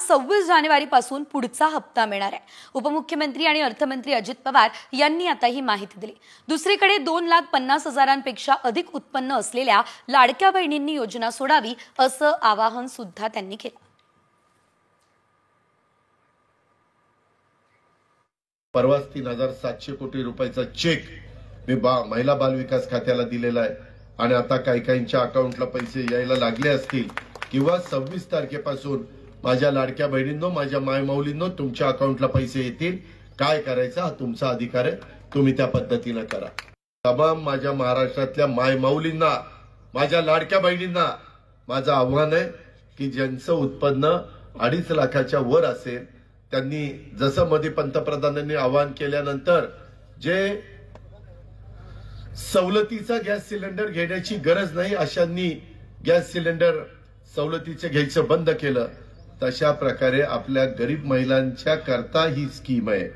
26 जानेवारीपासून पुढचा हप्ता मिळणार आहे। उपमुख्यमंत्री आणि अर्थमंत्री अजित पवार यांनी आता ही माहिती दिली। दुसरीकडे 2,50,000पेक्षा अधिक उत्पन्न असलेल्या लाडक्या बहिणींनी योजना सोडावी असं आवाहन सुद्धा त्यांनी केलं। परवाच 3,700 कोटी रुपयाचा चेक मी महिला बाल विकास खात्याला दिलेला आहे आणि आता काहींच्या अकाउंटला पैसे यायला लागले असतील किंवा 26 तारखेपासून माझ्या लाडक्या बहिणींनो, माझ्या मायमौलींनो तुमच्या अकाउंटला पैसे येतील। काय करायचं हा तुमचा अधिकार आहे, तुम्ही त्या पद्धतीने करा। तमाम माझ्या महाराष्ट्रातल्या मायमौलींना, माझ्या लाडक्या बहिणींना माझं आव्हान आहे की ज्यांचं उत्पन्न 2.5 लाखाच्या वर असेल त्यांनी जसं मध्ये पंतप्रधानांनी आवाहन केल्यानंतर जे सवलतीचा गॅस सिलेंडर घेण्याची गरज नाही अशांनी गॅस सिलेंडर सवलतीचे घ्यायचं बंद केलं, तशा प्रकारे आपल्या गरीब महिलांच्या करता ही स्कीम आहे।